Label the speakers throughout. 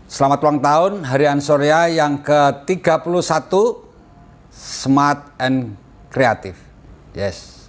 Speaker 1: Selamat ulang tahun Hari Ansoria yang ke-31, Smart and Creative. Yes.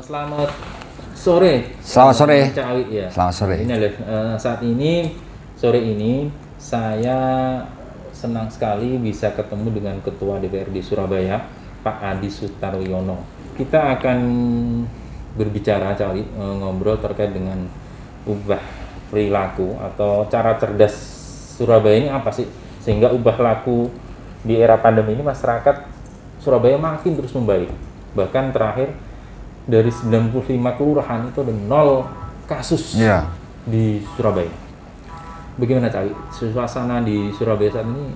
Speaker 2: Selamat sore.
Speaker 1: Selamat sore.
Speaker 2: Cak Awi, ya.
Speaker 1: Selamat sore.
Speaker 2: Ini saat ini sore ini saya senang sekali bisa ketemu dengan Ketua DPRD Surabaya, Pak Adi Sutarwiono. Kita akan berbicara, Cak Awi, ngobrol terkait dengan ubah perilaku atau cara cerdas Surabaya ini apa sih, sehingga ubah laku di era pandemi ini masyarakat Surabaya makin terus membaik. Bahkan terakhir dari 95 kelurahan itu ada 0 kasus di Surabaya. Bagaimana Cak? Suasana di Surabaya saat ini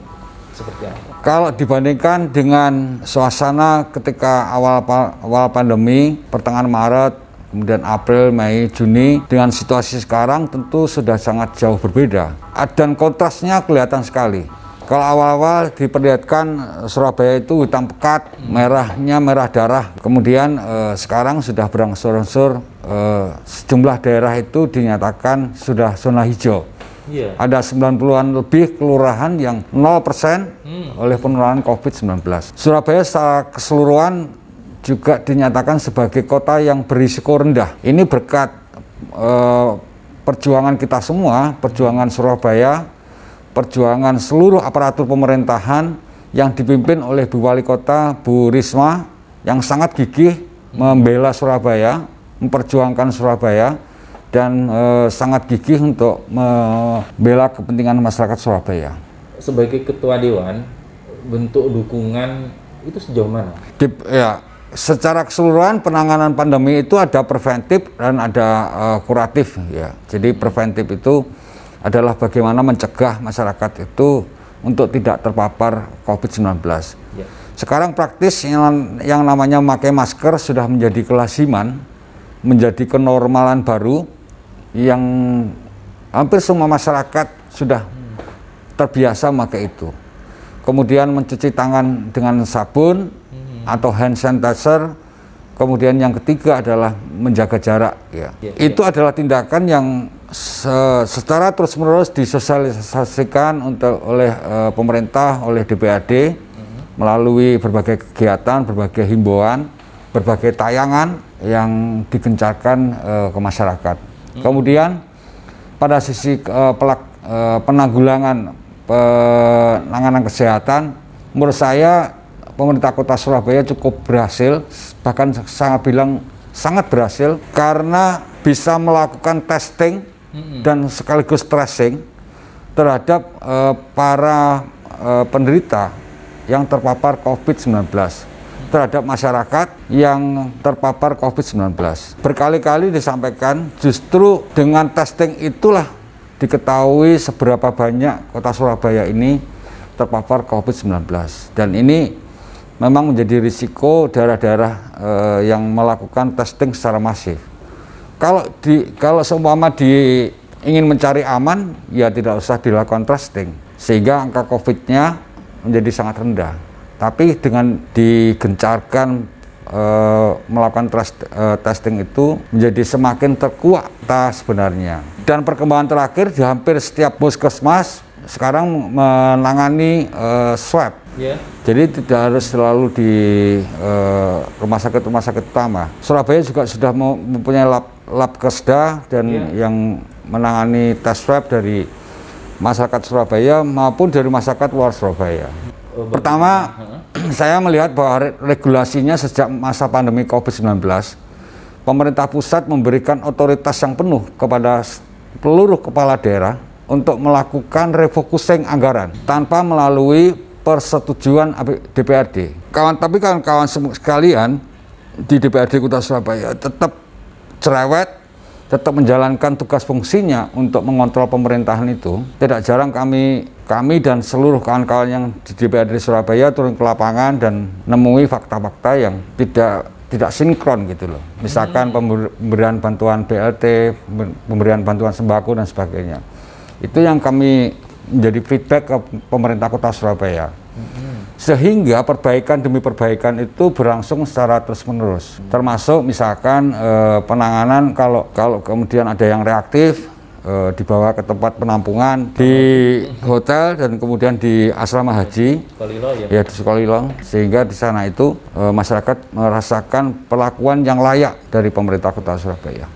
Speaker 2: seperti apa?
Speaker 1: Kalau dibandingkan dengan suasana ketika awal pandemi, pertengahan Maret, kemudian April, Mei, Juni, dengan situasi sekarang tentu sudah sangat jauh berbeda. Dan kontrasnya kelihatan sekali. Kalau awal-awal diperlihatkan Surabaya itu hitam pekat, merahnya merah darah. Kemudian sekarang sudah berangsur-angsur sejumlah daerah itu dinyatakan sudah zona hijau. Ada 90-an lebih kelurahan yang 0% oleh penularan COVID-19. Surabaya secara keseluruhan juga dinyatakan sebagai kota yang berisiko rendah. Ini berkat perjuangan kita semua, perjuangan Surabaya, perjuangan seluruh aparatur pemerintahan yang dipimpin oleh Bu Wali Kota, Bu Risma, yang sangat gigih membela Surabaya, memperjuangkan Surabaya, dan sangat gigih untuk membela kepentingan masyarakat Surabaya.
Speaker 2: Sebagai Ketua Dewan, bentuk dukungan itu sejauh mana?
Speaker 1: Secara keseluruhan penanganan pandemi itu ada preventif dan ada kuratif. Ya. Jadi preventif itu adalah bagaimana mencegah masyarakat itu untuk tidak terpapar COVID-19. Sekarang praktis yang namanya memakai masker sudah menjadi kelaziman, menjadi kenormalan baru yang hampir semua masyarakat sudah terbiasa memakai itu. Kemudian mencuci tangan dengan sabun atau hand sanitizer. Kemudian yang ketiga adalah menjaga jarak. Itu adalah tindakan yang secara terus-menerus disosialisasikan oleh pemerintah, oleh DPRD melalui berbagai kegiatan, berbagai himbauan, berbagai tayangan yang digencarkan ke masyarakat. Kemudian pada sisi penanggulangan kesehatan, menurut saya pemerintah Kota Surabaya cukup berhasil, bahkan sangat berhasil, karena bisa melakukan testing dan sekaligus tracing terhadap para penderita yang terpapar COVID-19, terhadap masyarakat yang terpapar COVID-19. Berkali-kali disampaikan, justru dengan testing itulah diketahui seberapa banyak Kota Surabaya ini terpapar COVID-19. Dan ini memang menjadi risiko daerah-daerah yang melakukan testing secara masif. Kalau seumpama ingin mencari aman, ya tidak usah dilakukan testing, sehingga angka COVID-nya menjadi sangat rendah. Tapi dengan digencarkan melakukan testing itu menjadi semakin terkuat sebenarnya. Dan perkembangan terakhir di hampir setiap puskesmas sekarang menangani swab. Jadi tidak harus selalu di rumah sakit utama. Surabaya juga sudah mempunyai lab Labkesda dan yang menangani tes swab dari masyarakat Surabaya maupun dari masyarakat luar Surabaya. Pertama, saya melihat bahwa regulasinya sejak masa pandemi COVID-19, pemerintah pusat memberikan otoritas yang penuh kepada seluruh kepala daerah untuk melakukan refocusing anggaran tanpa melalui persetujuan DPRD. Tapi kawan-kawan sekalian di DPRD Kota Surabaya tetap cerewet, tetap menjalankan tugas fungsinya untuk mengontrol pemerintahan itu. Tidak jarang kami dan seluruh kawan-kawan yang di DPRD Surabaya turun ke lapangan dan nemui fakta-fakta yang tidak sinkron gitu loh. Misalkan pemberian bantuan BLT, pemberian bantuan sembako dan sebagainya. Itu yang kami menjadi feedback ke pemerintah Kota Surabaya. Sehingga perbaikan demi perbaikan itu berlangsung secara terus-menerus. Termasuk misalkan penanganan kalau kemudian ada yang reaktif, dibawa ke tempat penampungan di hotel dan kemudian di asrama haji ya di Sukolilo, sehingga di sana itu masyarakat merasakan perlakuan yang layak dari pemerintah Kota Surabaya.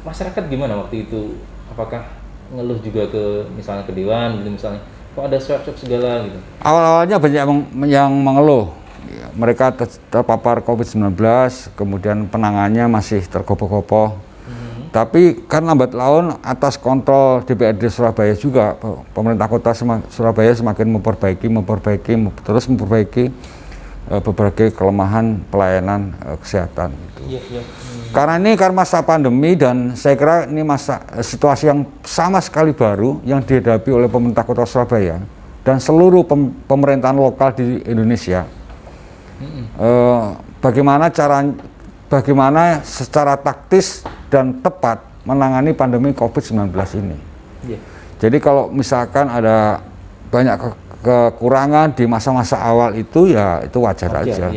Speaker 2: Masyarakat gimana waktu itu? Apakah ngeluh juga ke misalnya ke Dewan gitu misalnya? Kok ada swab segala gitu?
Speaker 1: Awal-awalnya banyak yang mengeluh. Mereka terpapar COVID-19, kemudian penanganannya masih tergopoh-gopoh. Tapi kan lambat laun atas kontrol DPRD Surabaya juga, pemerintah kota Surabaya semakin terus memperbaiki berbagai kelemahan pelayanan kesehatan. Gitu. Karena masa pandemi dan saya kira ini situasi yang sama sekali baru yang dihadapi oleh pemerintah kota Surabaya dan seluruh pemerintahan lokal di Indonesia. Bagaimana secara taktis dan tepat menangani pandemi COVID-19 ini. Jadi kalau misalkan ada banyak kekurangan di masa-masa awal itu ya itu wajar aja.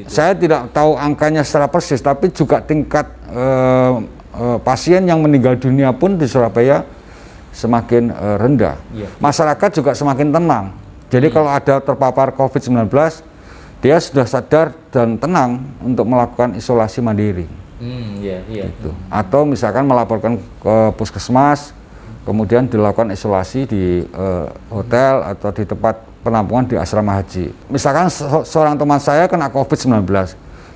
Speaker 1: Saya tidak tahu angkanya secara persis, tapi juga tingkat pasien yang meninggal dunia pun di Surabaya semakin rendah. Masyarakat juga semakin tenang. Jadi kalau ada terpapar COVID-19, dia sudah sadar dan tenang untuk melakukan isolasi mandiri. Gitu. Atau misalkan melaporkan ke puskesmas, kemudian dilakukan isolasi di hotel atau di tempat penampungan di asrama haji. Misalkan seorang teman saya kena COVID-19,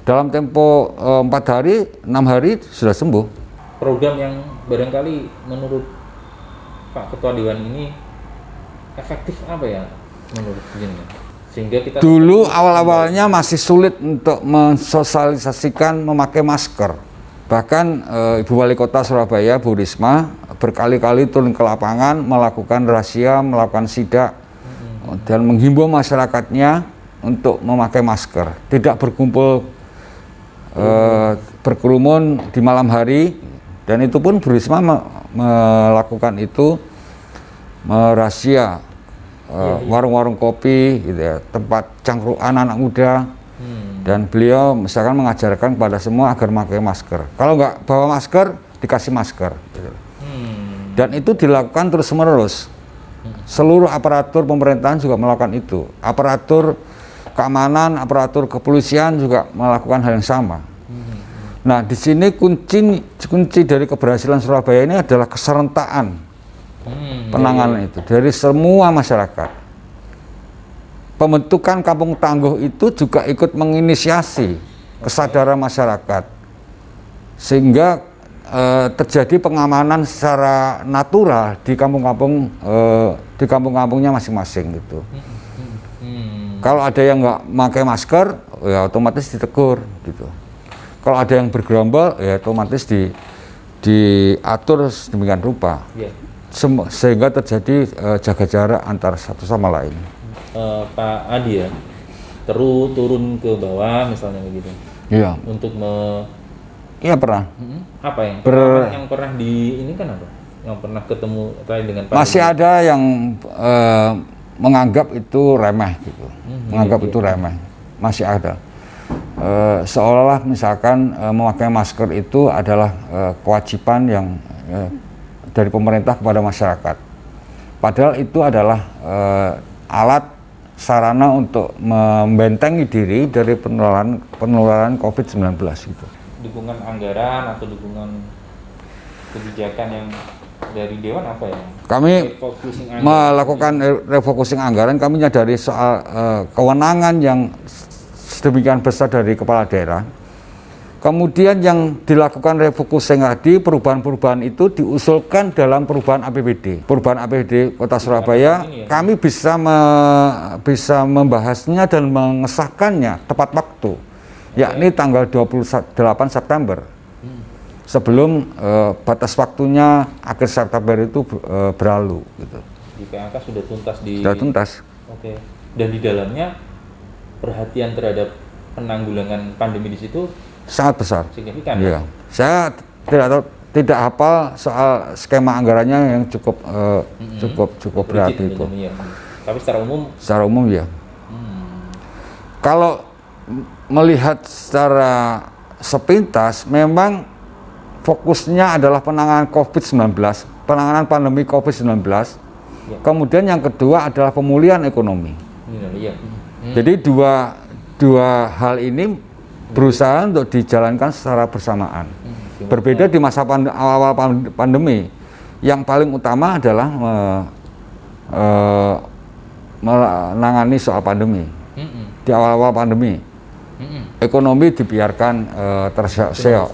Speaker 1: dalam tempo 4 hari, 6 hari sudah sembuh.
Speaker 2: Program yang barangkali menurut Pak Ketua Dewan ini efektif apa ya menurut Jenderal? Sehingga kita
Speaker 1: dulu awal-awalnya masih sulit untuk mensosialisasikan memakai masker. Bahkan Ibu Wali Kota Surabaya, Bu Risma, berkali-kali turun ke lapangan, melakukan razia, melakukan sidak, dan menghimbau masyarakatnya untuk memakai masker, tidak berkumpul berkerumun di malam hari, dan itu pun Bu Risma melakukan itu, merazia warung-warung kopi, gitu ya, tempat cangkruan anak muda, dan beliau misalkan mengajarkan kepada semua agar memakai masker. Kalau nggak bawa masker, dikasih masker. Gitu. Dan itu dilakukan terus-menerus. Seluruh aparatur pemerintahan juga melakukan itu. Aparatur keamanan, aparatur kepolisian juga melakukan hal yang sama. Nah, di sini kunci dari keberhasilan Surabaya ini adalah keserentaan penanganan itu dari semua masyarakat. Pembentukan Kampung Tangguh itu juga ikut menginisiasi kesadaran masyarakat, sehingga terjadi pengamanan secara natural di kampung-kampungnya masing-masing gitu. Kalau ada yang nggak pakai masker, ya otomatis ditegur gitu. Kalau ada yang bergerombol, ya otomatis diatur sedemikian rupa. Sehingga terjadi jaga jarak antara satu sama lain.
Speaker 2: Pak Adi ya, turun ke bawah misalnya begitu.
Speaker 1: Iya.
Speaker 2: Untuk
Speaker 1: Iya pernah.
Speaker 2: Apa yang pernah di ini kan apa? Yang pernah ketemu terkait dengan Pak
Speaker 1: masih Adi? Ada yang menganggap itu remeh gitu. Menganggap itu remeh. Masih ada. Seolah-olah misalkan memakai masker itu adalah kewajiban yang dari pemerintah kepada masyarakat. Padahal itu adalah alat sarana untuk membentengi diri dari penularan COVID-19 gitu.
Speaker 2: dukungan anggaran atau dukungan kebijakan yang dari Dewan apa ya?
Speaker 1: Kami melakukan refocusing anggaran, kami menyadari soal kewenangan yang sedemikian besar dari kepala daerah. Kemudian yang dilakukan refocusing tadi, perubahan-perubahan itu diusulkan dalam perubahan APBD. Perubahan APBD Kota Surabaya, kami bisa membahasnya dan mengesahkannya tepat waktu, yakni tanggal 28 September. Sebelum batas waktunya akhir September itu berlalu. Gitu.
Speaker 2: Di PHK sudah tuntas
Speaker 1: Sudah tuntas.
Speaker 2: Oke. Dan di dalamnya perhatian terhadap penanggulangan pandemi di situ
Speaker 1: sangat besar.
Speaker 2: Signifikan.
Speaker 1: Iya. Saya tidak hafal soal skema anggarannya yang cukup berat itu.
Speaker 2: Ya. Tapi secara umum.
Speaker 1: Secara umum ya. Kalau melihat secara sepintas, memang fokusnya adalah penanganan COVID-19, penanganan pandemi COVID-19. Ya. Kemudian yang kedua adalah pemulihan ekonomi.
Speaker 2: Ya.
Speaker 1: Jadi dua hal ini berusaha untuk dijalankan secara bersamaan. Berbeda di masa awal pandemi, yang paling utama adalah menangani soal pandemi. Di awal-awal pandemi, ekonomi dibiarkan terseok.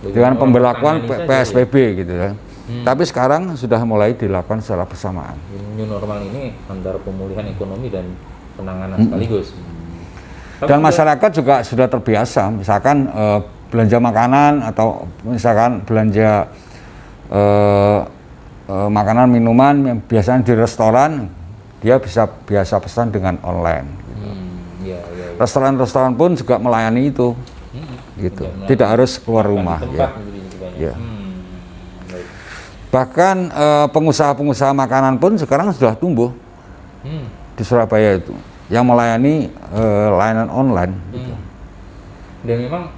Speaker 1: Dengan pemberlakuan PSBB gitu ya. Tapi sekarang sudah mulai dilakukan secara bersamaan.
Speaker 2: New normal ini antara pemulihan ekonomi dan penanganan sekaligus.
Speaker 1: Dan masyarakat juga sudah terbiasa, misalkan belanja makanan atau misalkan belanja makanan minuman yang biasanya di restoran, dia bisa biasa pesan dengan online. Gitu. Restoran-restoran pun juga melayani itu. Gitu. Tidak harus keluar rumah ya. Ya. Bahkan pengusaha-pengusaha makanan pun sekarang sudah tumbuh di Surabaya itu, yang melayani layanan online. Gitu.
Speaker 2: Dan memang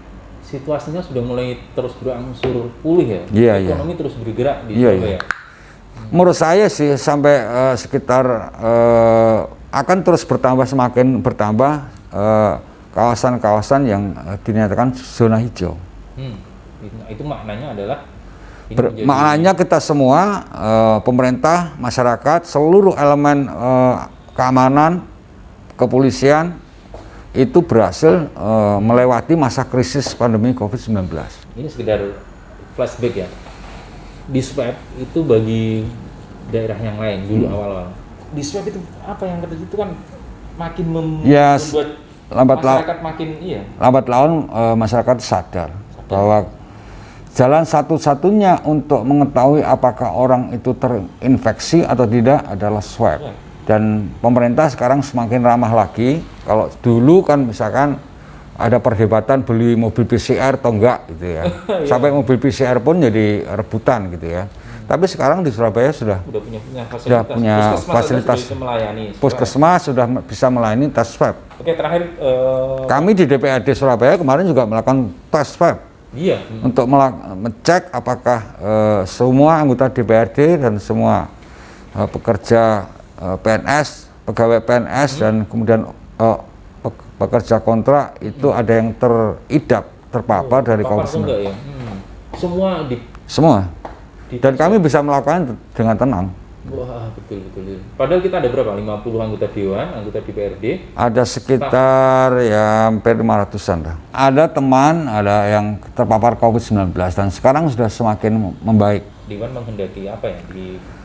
Speaker 2: situasinya sudah mulai terus berangsur pulih ya. Ekonomi terus bergerak di Surabaya.
Speaker 1: Menurut saya sih sampai sekitar akan terus semakin bertambah kawasan-kawasan yang dinyatakan zona hijau.
Speaker 2: Itu maknanya adalah
Speaker 1: maknanya kita semua, pemerintah, masyarakat, seluruh elemen keamanan, kepolisian itu berhasil melewati masa krisis pandemi COVID-19.
Speaker 2: Ini sekedar flashback ya. Di swab itu bagi daerah yang lain dulu awal-awal. Di swab itu apa yang terjadi itu kan makin membuat masyarakat makin
Speaker 1: lambat laun masyarakat sadar bahwa jalan satu-satunya untuk mengetahui apakah orang itu terinfeksi atau tidak adalah swab. Dan pemerintah sekarang semakin ramah lagi. Kalau dulu kan misalkan ada perdebatan beli mobil PCR atau enggak gitu ya. Sampai mobil PCR pun jadi rebutan gitu ya. Tapi sekarang di Surabaya sudah punya fasilitas. Puskesmas sudah bisa melayani tes swab.
Speaker 2: Oke, terakhir
Speaker 1: kami di DPRD Surabaya kemarin juga melakukan tes swab.
Speaker 2: Iya.
Speaker 1: Untuk mengecek apakah semua anggota DPRD dan semua pekerja PNS, pegawai PNS dan kemudian pekerja kontrak itu ada yang terpapar dari COVID-19.
Speaker 2: Ya?
Speaker 1: Semua. Dan kami bisa melakukan dengan tenang.
Speaker 2: Wah, betul. Padahal kita ada berapa? 50 anggota Dewan, anggota DPRD?
Speaker 1: Ada sekitar ya hampir 500-an lah. Ada teman, ada yang terpapar COVID-19 dan sekarang sudah semakin membaik.
Speaker 2: Dewan menghendaki apa ya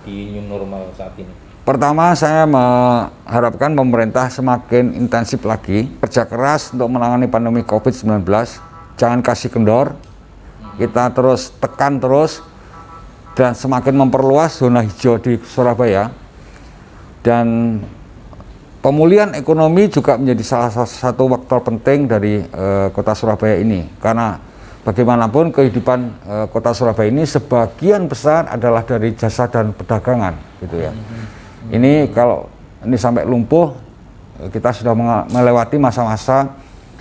Speaker 2: di new normal saat ini?
Speaker 1: Pertama, saya mengharapkan pemerintah semakin intensif lagi, kerja keras untuk menangani pandemi COVID-19. Jangan kasih kendor, kita terus tekan terus, dan semakin memperluas zona hijau di Surabaya. Dan pemulihan ekonomi juga menjadi salah satu faktor penting dari kota Surabaya ini. Karena bagaimanapun kehidupan kota Surabaya ini sebagian besar adalah dari jasa dan perdagangan gitu ya. Ini kalau ini sampai lumpuh, kita sudah melewati masa-masa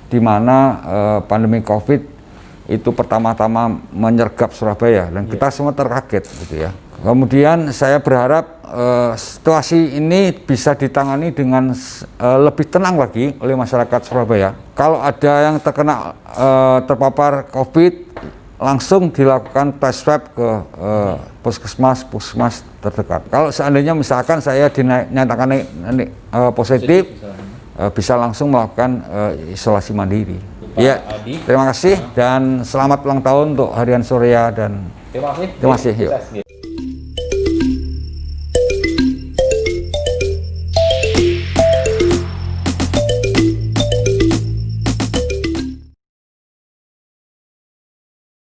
Speaker 1: di mana pandemi COVID itu pertama-tama menyergap Surabaya dan kita semua terkaget gitu ya. Kemudian saya berharap situasi ini bisa ditangani dengan lebih tenang lagi oleh masyarakat Surabaya. Kalau ada yang terpapar COVID, langsung dilakukan tes swab ke puskesmas terdekat. Kalau seandainya misalkan saya dinyatakan positif, bisa langsung melakukan isolasi mandiri. Ya, terima kasih dan selamat ulang tahun untuk Harian Surya dan
Speaker 2: terima kasih.
Speaker 1: Terima kasih. Yuk.